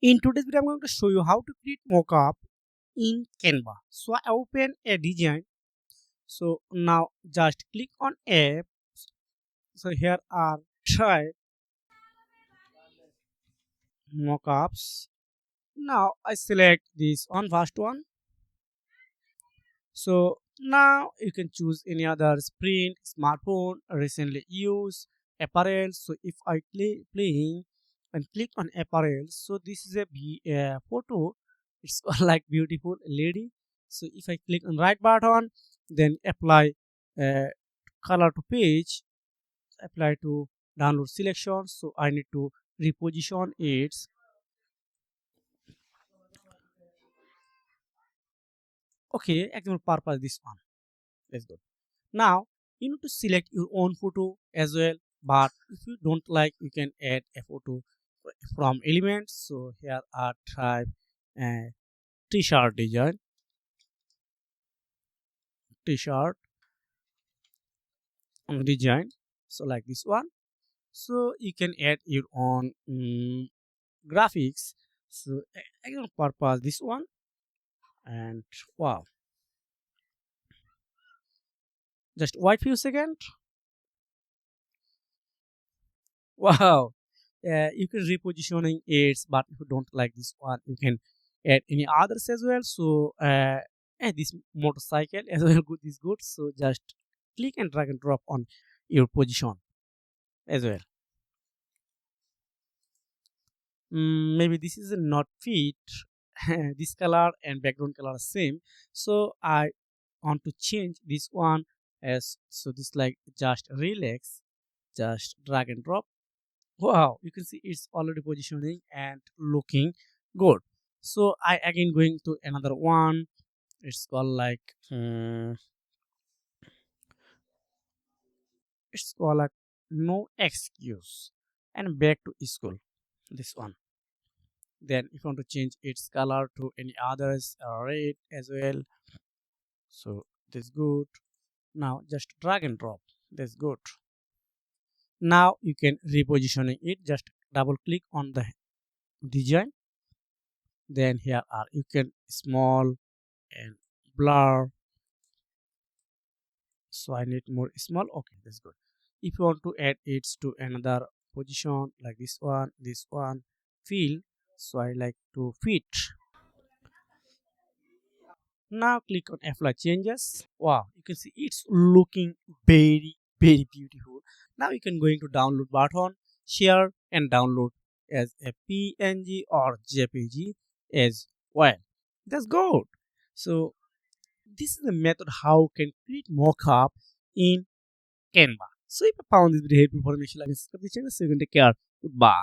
In today's video, I'm going to show you how to create mockup in Canva. So I open a design. So now just click on app. So here are try mockups. Now I select this on first one. So now you can choose any other print, smartphone, recently used, apparel. So if I playing and click on apparel, so this is a photo. It's like beautiful lady. So if I click on right button, then apply uh, color to page, apply to download selection. So I need to reposition it. Okay, actual purpose this one. Let's go. Now you need to select your own photo as well, but if you don't like, you can add a photo from elements. So here are type t-shirt design, t-shirt design. So like this one. So you can add your own graphics. So again purpose this one, and wow, just wait few seconds. Wow, you can repositioning it, but if you don't like this one, you can add any others as well. So this motorcycle as well good is good. So just click and drag and drop on your position as well. Maybe this is not fit. This color and background color are same. So I want to change this one as so this like just relax, just drag and drop. Wow, you can see it's already positioning and looking good. So I again going to another one. It's called like it's called like no excuse and back to school. This one. Then if you want to change its color to any others, red as well. So this good. Now just drag and drop. That's good. Now you can repositioning it. Just double click on the design. Then here are you can small and blur. So I need more small. Okay, that's good. If you want to add it to another position like this one, fill. So I like to fit. Now click on apply changes. Wow, you can see it's looking very beautiful. Now you can go into download button, share and download as a PNG or JPG as well. That's good. So this is the method how you can create mockup in Canva. So if you found this video helpful information, like and subscribe to the channel, so you can take care. Goodbye.